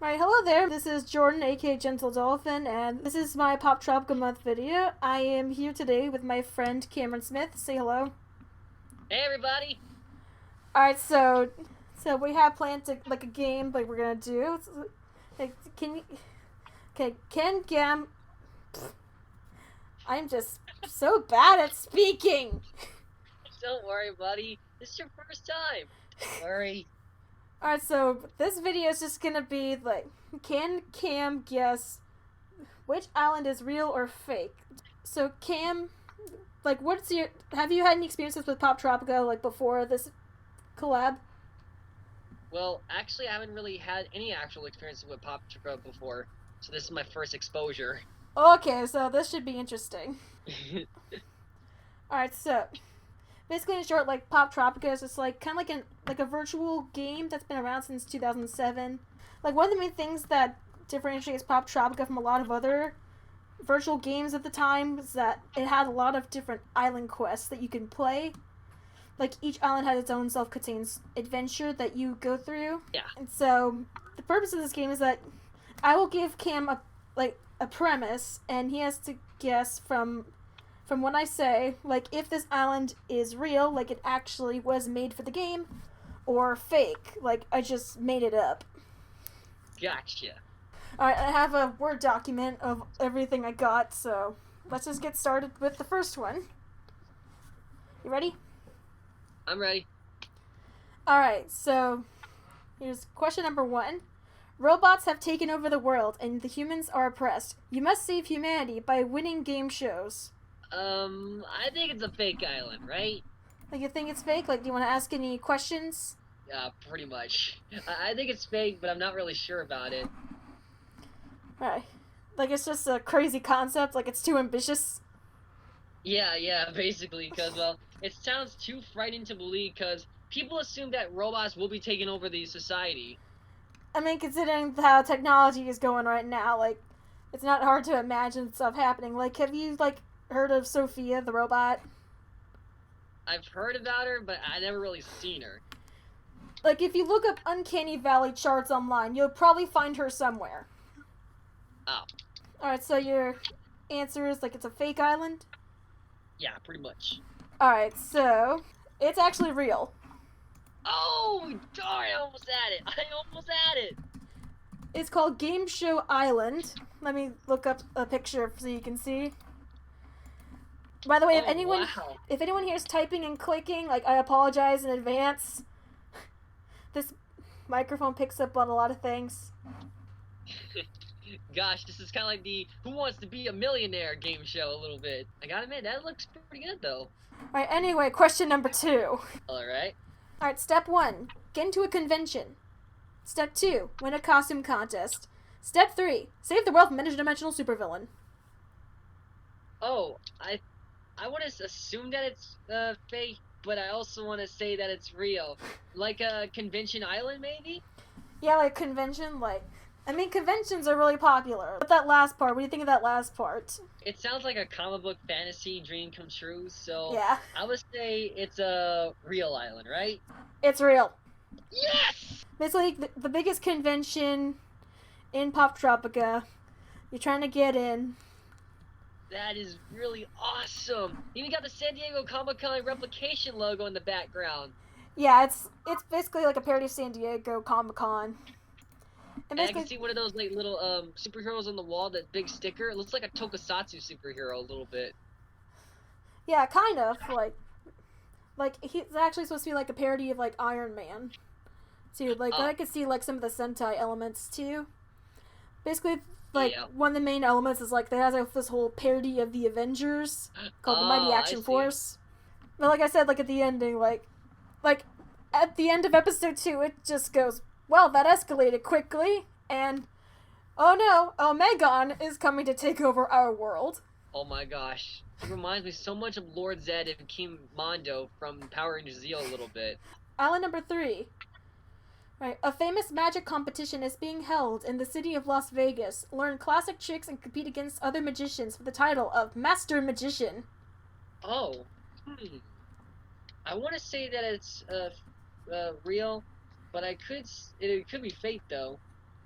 Right, hello there. This is Jordyn, aka Gentle Dolphin, and this is my Poptropica Month video. I am here today with my friend Cameron Smith. Say hello. Hey everybody! Alright, so we have planned to like a game like we're gonna do. Like, can you? Okay, can Gam? I'm just so bad at speaking. Don't worry, buddy. This is your first time. Don't worry. Alright, so this video is just gonna be like, can Cam guess which island is real or fake? So Cam, like, have you had any experiences with Poptropica like before this collab? Well, actually, I haven't really had any actual experiences with Poptropica before, so this is my first exposure. Okay, so this should be interesting. Alright, so basically in short, like Poptropica is just like kind of like a virtual game that's been around since 2007. Like one of the main things that differentiates Poptropica from a lot of other virtual games at the time is that it had a lot of different island quests that you can play. Like each island had its own self-contained adventure that you go through. Yeah. And so the purpose of this game is that I will give Cam a premise, and he has to guess from what I say, like if this island is real, like it actually was made for the game, or fake, like I just made it up. Gotcha. Alright, I have a Word document of everything I got, so let's just get started with the first one. You ready? I'm ready. Alright, so here's question number 1. Robots have taken over the world, and the humans are oppressed. You must save humanity by winning game shows. I think it's a fake island, right? Like, you think it's fake? Like, do you want to ask any questions? Yeah, pretty much. I think it's fake, but I'm not really sure about it. Alright. Like, it's just a crazy concept, like it's too ambitious. Yeah, basically, because, well, it sounds too frightening to believe, because people assume that robots will be taking over the society. I mean, considering how technology is going right now, like, it's not hard to imagine stuff happening. Like, have you, like, heard of Sophia, the robot? I've heard about her, but I never really seen her. Like, if you look up Uncanny Valley charts online, you'll probably find her somewhere. Oh. Alright, so your answer is, like, it's a fake island? Yeah, pretty much. Alright, so it's actually real. Oh, darn, I almost had it. It's called Game Show Island. Let me look up a picture so you can see. By the way, if anyone here is typing and clicking, like, I apologize in advance. This microphone picks up on a lot of things. Gosh, this is kind of like the Who Wants to Be a Millionaire game show a little bit. I gotta admit, that looks pretty good, though. Alright, anyway, question number 2. Alright. Alright, step 1, get into a convention. Step 2, win a costume contest. Step 3, save the world from an interdimensional supervillain. Oh, I want to assume that it's fake, but I also want to say that it's real. Like a convention island, maybe? Yeah, like convention, like... I mean, conventions are really popular. But that last part, what do you think of that last part? It sounds like a comic book fantasy dream come true, so... Yeah. I would say it's a real island, right? It's real. Yes! Basically, the biggest convention in Poptropica. You're trying to get in. That is really awesome! You even got the San Diego Comic-Con replication logo in the background. Yeah, it's basically like a parody of San Diego Comic-Con. And I can see one of those like little superheroes on the wall, that big sticker. It looks like a tokusatsu superhero a little bit. Yeah, kind of. Like he's actually supposed to be like a parody of like Iron Man. So like I could see like some of the Sentai elements too. Basically, like one of the main elements is like they has like this whole parody of the Avengers called the Mighty Action Force. But like I said, like at the ending, like at the end of episode 2, it just goes, well, that escalated quickly, and oh no, Omegon is coming to take over our world. Oh my gosh. It reminds me so much of Lord Zed and King Mondo from Power Rangers Zeo a little bit. Island number 3. Right, a famous magic competition is being held in the city of Las Vegas. Learn classic tricks and compete against other magicians for the title of Master Magician. Oh. I want to say that it's real, but it could be fake though.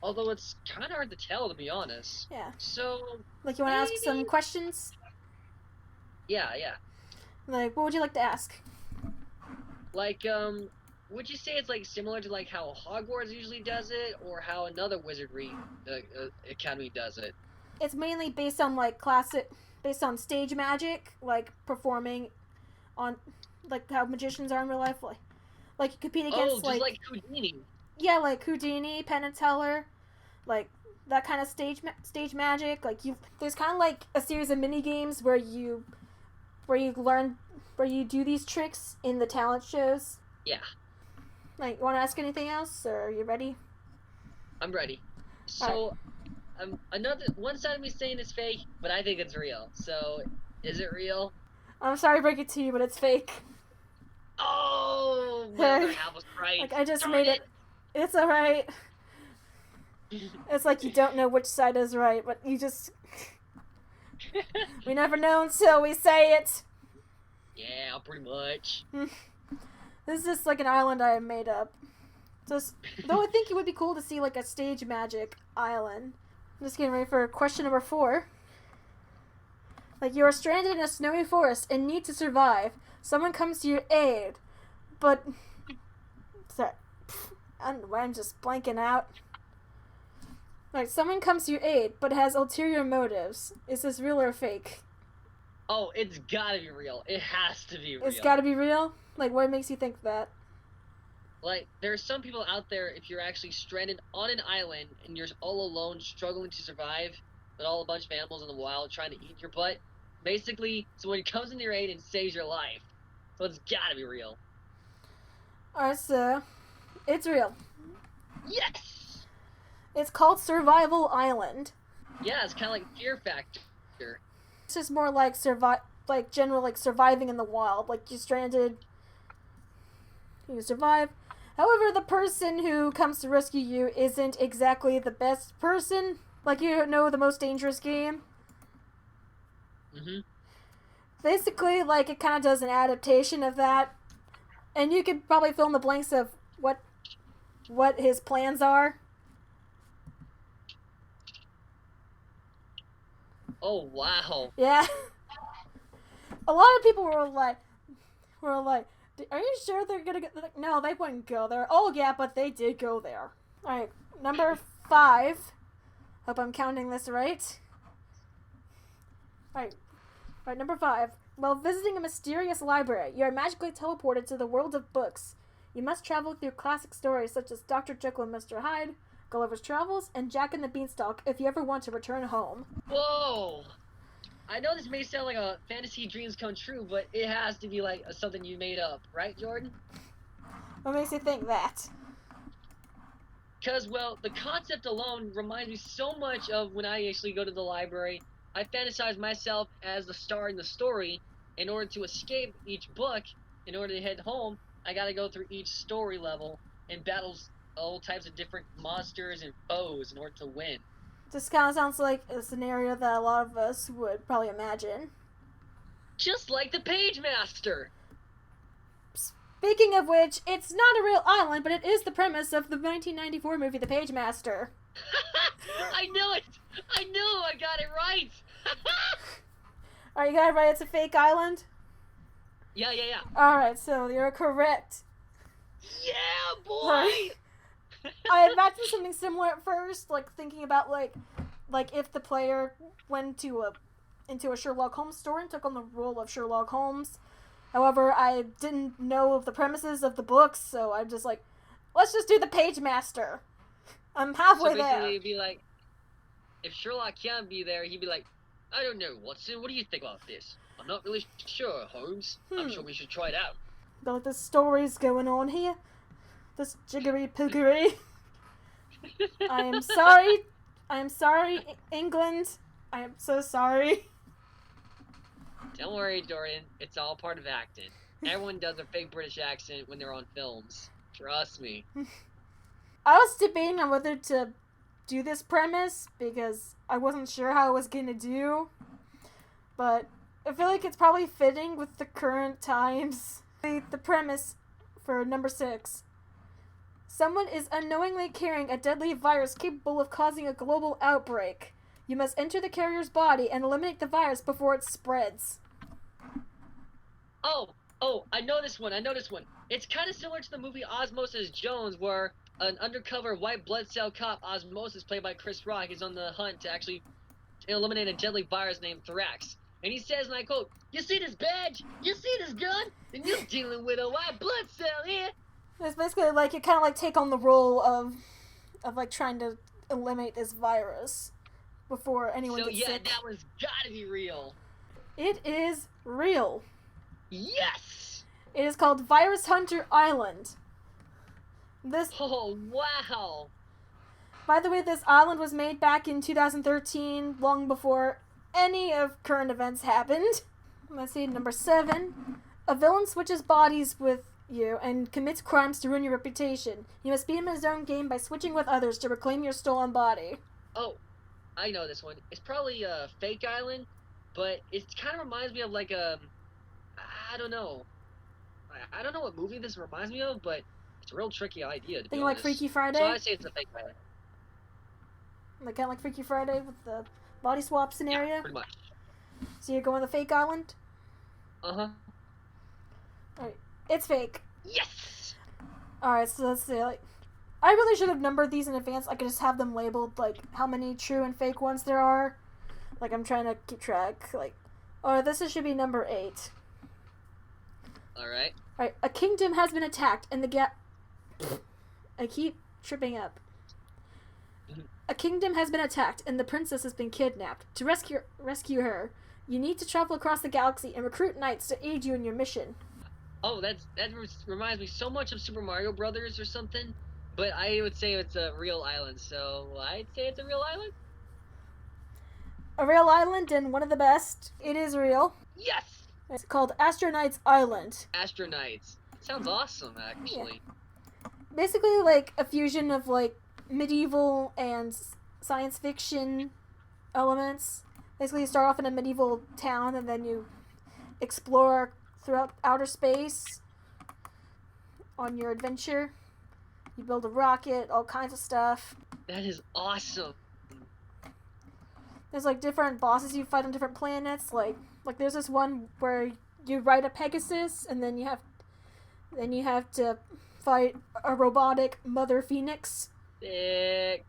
Although it's kind of hard to tell, to be honest. Yeah. So. Like, you want to ask some questions? Yeah, yeah. Like, what would you like to ask? Like, would you say it's like similar to like how Hogwarts usually does it, or how another wizardry academy does it? It's mainly based on like based on stage magic, like performing on, like how magicians are in real life. Like you compete against Just like Houdini. Yeah, like Houdini, Penn and Teller, like that kind of stage magic. Like there's kind of like a series of mini games where you do these tricks in the talent shows. Yeah. Like, you want to ask anything else, or are you ready? I'm ready. So, another one side of me saying it's fake, but I think it's real. So, is it real? I'm sorry to break it to you, but it's fake. Oh, my other half was right. Like, I just made it. It's alright. It's like you don't know which side is right, but you just... We never know until we say it. Yeah, pretty much. This is just like an island I made up. Though I think it would be cool to see like a stage magic island. I'm just getting ready for question number 4. Like, you are stranded in a snowy forest and need to survive. Someone comes to your aid, but... Sorry. I don't know why I'm just blanking out. Like, someone comes to your aid, but has ulterior motives. Is this real or fake? Oh, it's gotta be real. It has to be real. It's gotta be real? Like, what makes you think that? Like, there are some people out there, if you're actually stranded on an island and you're all alone struggling to survive, with all a bunch of animals in the wild trying to eat your butt, basically, someone comes into your aid and saves your life. So it's gotta be real. Alright, so... It's real. Yes! It's called Survival Island. Yeah, it's kind of like Fear Factor. It's just more like general like surviving in the wild. Like, you're stranded, you survive. However, the person who comes to rescue you isn't exactly the best person. Like, you know, the most dangerous game. Mm-hmm. Basically, like, it kind of does an adaptation of that. And you could probably fill in the blanks of what his plans are. Oh, wow. Yeah. A lot of people were like, are you sure they're gonna go? Like, no, they wouldn't go there. Oh, yeah, but they did go there. Alright, number 5. Hope I'm counting this right. Alright, number 5. While visiting a mysterious library, you are magically teleported to the world of books. You must travel through classic stories such as Dr. Jekyll and Mr. Hyde, Gulliver's Travels, and Jack and the Beanstalk if you ever want to return home. Whoa! I know this may sound like a fantasy dreams come true, but it has to be like something you made up, right, Jordyn? What makes you think that? Because, well, the concept alone reminds me so much of when I actually go to the library. I fantasize myself as the star in the story. In order to escape each book, in order to head home, I gotta go through each story level and battle all types of different monsters and foes in order to win. This kind of sounds like a scenario that a lot of us would probably imagine. Just like the Page Master! Speaking of which, it's not a real island, but it is the premise of the 1994 movie The Page Master. I knew it! I knew I got it right! Alright, you got it right, it's a fake island? Yeah. Alright, so you're correct. Yeah, boy! I imagined something similar at first, like thinking about like if the player went into a Sherlock Holmes story and took on the role of Sherlock Holmes. However, I didn't know of the premises of the books, so I'm just like, let's just do the Page Master. I'm halfway there. So basically, it'd be like, if Sherlock can't be there, he'd be like, I don't know, Watson, what do you think about this? I'm not really sure, Holmes. I'm sure we should try it out. But the story's going on here. This jiggery-poogery. I am sorry, England. I am so sorry. Don't worry, Jordyn. It's all part of acting. Everyone does a fake British accent when they're on films. Trust me. I was debating on whether to do this premise because I wasn't sure how I was gonna do. But I feel like it's probably fitting with the current times. The premise for number 6. Someone is unknowingly carrying a deadly virus capable of causing a global outbreak. You must enter the carrier's body and eliminate the virus before it spreads. Oh, I know this one. It's kind of similar to the movie Osmosis Jones, where an undercover white blood cell cop, Osmosis, played by Chris Rock, is on the hunt to actually eliminate a deadly virus named Thrax. And he says, and I quote, "You see this badge? You see this gun? And you're dealing with a white blood cell here." It's basically like you kind of like take on the role of like trying to eliminate this virus before anyone gets sick. That one's gotta be real. It is real. Yes! It is called Virus Hunter Island. Oh, wow. By the way, this island was made back in 2013, long before any of current events happened. Let's see, number 7. A villain switches bodies with you and commits crimes to ruin your reputation. You must beat him in his own game by switching with others to reclaim your stolen body. Oh, I know this one. It's probably a fake island, but it kind of reminds me of like a... I don't know. I don't know what movie this reminds me of, but it's a real tricky idea, to be honest. Like Freaky Friday? So I say it's a fake island. Like kind of like Freaky Friday with the body swap scenario? Yeah, pretty much. So you're going the fake island? Uh-huh. Alright, it's fake. Yes! Alright, so let's see, like... I really should have numbered these in advance. I could just have them labeled, like, how many true and fake ones there are. Like, I'm trying to keep track. Like, oh, this should be number 8. Alright. Alright, a kingdom has been attacked, and I keep tripping up. A kingdom has been attacked, and the princess has been kidnapped. To rescue her, you need to travel across the galaxy and recruit knights to aid you in your mission. Oh, that reminds me so much of Super Mario Brothers or something. But I would say it's a real island, so I'd say it's a real island. A real island, and one of the best. It is real. Yes! It's called Astronauts Island. Astronauts. Sounds awesome, actually. Yeah. Basically, like, a fusion of, like, medieval and science fiction elements. Basically, you start off in a medieval town, and then you explore throughout outer space on your adventure. You build a rocket, all kinds of stuff. That is awesome. There's like different bosses you fight on different planets. Like there's this one where you ride a Pegasus, and then you have to fight a robotic Mother Phoenix. Sick.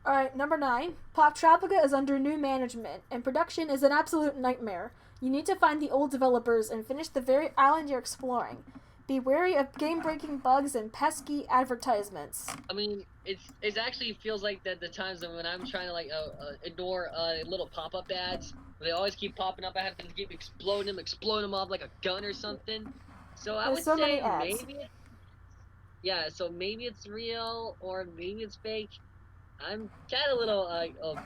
Alright, number 9. Poptropica is under new management, and production is an absolute nightmare. You need to find the old developers and finish the very island you're exploring. Be wary of game-breaking bugs and pesky advertisements. I mean, it actually feels like that the times when I'm trying to like ignore little pop-up ads, they always keep popping up. I have to keep exploding them off like a gun or something. So I would say maybe, so maybe it's real or maybe it's fake. I'm kind of a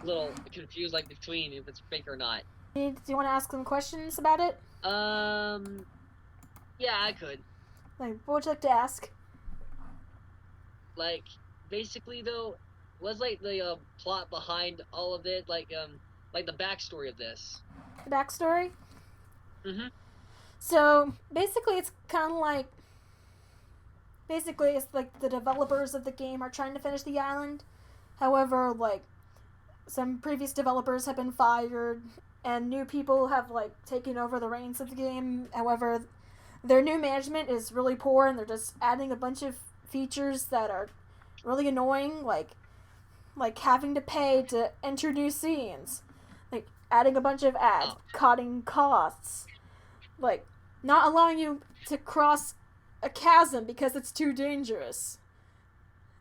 little confused, like between if it's fake or not. Do you want to ask some questions about it? Yeah, I could. Like, what would you like to ask? Like, basically though, what's like the plot behind all of it? Like the backstory of this. The backstory? Mm-hmm. So basically, it's kind of like. Basically, it's like the developers of the game are trying to finish the island. However, like, some previous developers have been fired, and new people have like taken over the reins of the game. However, their new management is really poor, and they're just adding a bunch of features that are really annoying, like having to pay to enter new scenes, like adding a bunch of ads, cutting costs, like not allowing you to cross a chasm because it's too dangerous.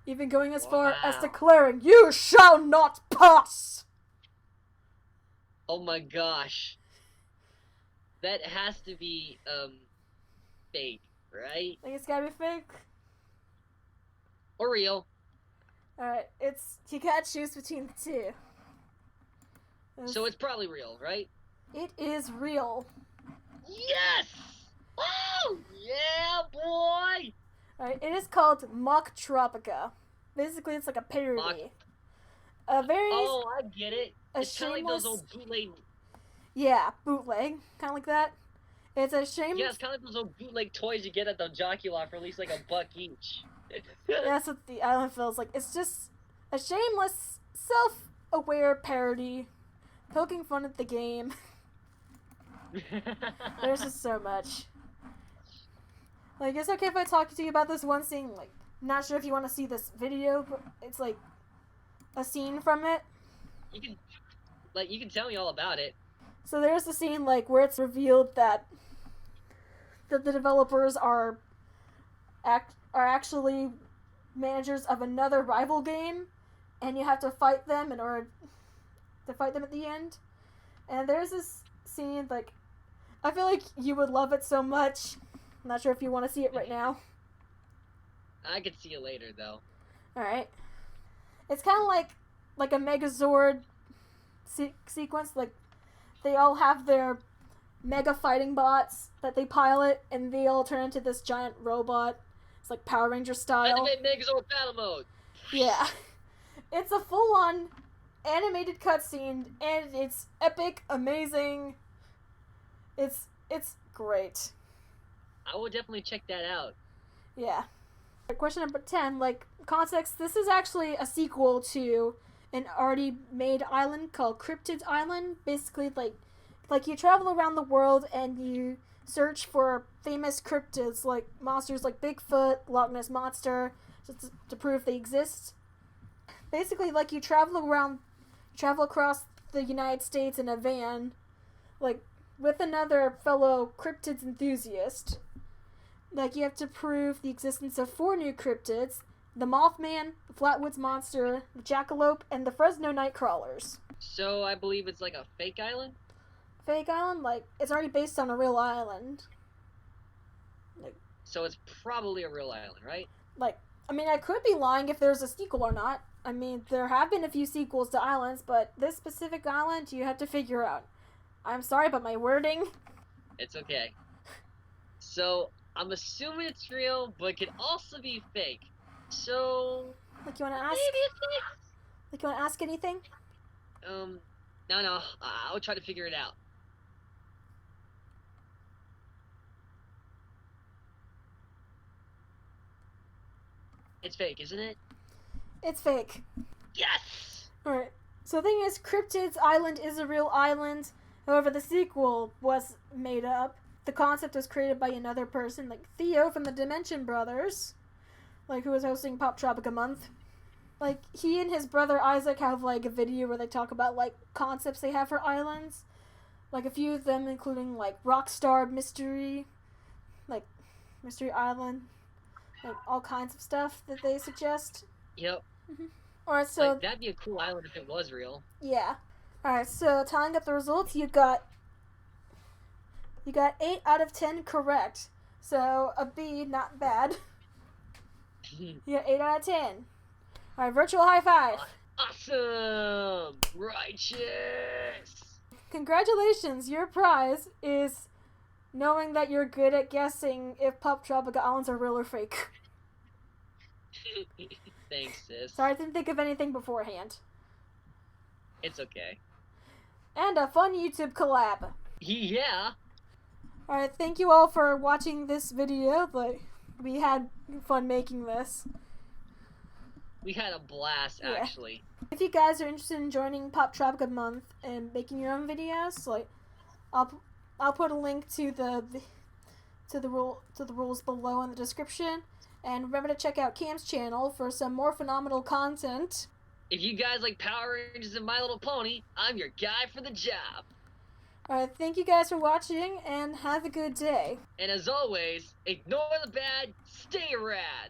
Even going as far as declaring, "You shall not pass!" Oh my gosh. That has to be, fake, right? Think it's gotta be fake? Or real. Alright, you gotta choose between the two. So it's probably real, right? It is real. Yes! Oh, yeah, boy! Alright, it is called Poptropica. Basically, it's like a parody. Oh, I get it. It's kind of like those old bootleg... Yeah, bootleg. Kind of like that. It's a shameless... Yeah, it's kind of like those old bootleg toys you get at the Jockey Lot for at least like $1 each. That's what the island feels like. It's just a shameless, self-aware parody, poking fun at the game. There's just so much. Like, it's okay if I talk to you about this one scene. Like, not sure if you want to see this video, but it's like a scene from it. You can tell me all about it. So there's the scene like where it's revealed that the developers are actually managers of another rival game, and you have to fight them in order to fight them at the end. And there's this scene, like, I feel like you would love it so much. I'm not sure if you want to see it right now. I could see it later, though. Alright. It's kind of like a Megazord sequence. Like, they all have their mega fighting bots that they pilot, and they all turn into this giant robot. It's like Power Ranger style. Activate Megazord battle mode! Yeah. It's a full-on animated cutscene, and it's epic, amazing. It's great. I will definitely check that out. Yeah. Question number 10, like, context, this is actually a sequel to an already made island called Cryptid Island. Basically, like you travel around the world and you search for famous cryptids, like monsters like Bigfoot, Loch Ness Monster, just to prove they exist. Basically, like, you travel across the United States in a van, like, with another fellow cryptids enthusiast. Like, you have to prove the existence of 4 new cryptids: the Mothman, the Flatwoods Monster, the Jackalope, and the Fresno Nightcrawlers. So I believe it's like a fake island? Fake island? Like, it's already based on a real island. So it's probably a real island, right? Like, I mean, I could be lying if there's a sequel or not. I mean, there have been a few sequels to islands, but this specific island, you have to figure out. I'm sorry about my wording. It's okay. So, I'm assuming it's real, but it could also be fake. So, Like, you want to ask? maybe it's fake? Like, you want to ask anything? No, I'll try to figure it out. It's fake, isn't it? It's fake. Yes! Alright. So the thing is, Cryptid's Island is a real island. However, the sequel was made up. The concept was created by another person, like Theo from the Dimension Brothers, like, who was hosting Poptropica Month. Like, he and his brother Isaac have, like, a video where they talk about, like, concepts they have for islands. Like, a few of them including, like, Rockstar Mystery, like, Mystery Island, like, all kinds of stuff that they suggest. Yep. Alright, so... Like, that'd be a cool island if it was real. Yeah. Alright, so tallying up the results, you got 8 out of 10 correct. So, a B, not bad. Yeah, 8 out of 10. Alright, virtual high five. Awesome! Righteous! Congratulations, your prize is knowing that you're good at guessing if Poptropica Islands are real or fake. Thanks, sis. Sorry, I didn't think of anything beforehand. It's okay. And a fun YouTube collab. Yeah! Alright, thank you all for watching this video. Like, we had fun making this. We had a blast, Yeah. actually. If you guys are interested in joining Poptropica Month and making your own videos, like, I'll put a link to the rules below in the description. And remember to check out Cam's channel for some more phenomenal content. If you guys like Power Rangers and My Little Pony, I'm your guy for the job. Alright, thank you guys for watching, and have a good day. And as always, ignore the bad, stay rad.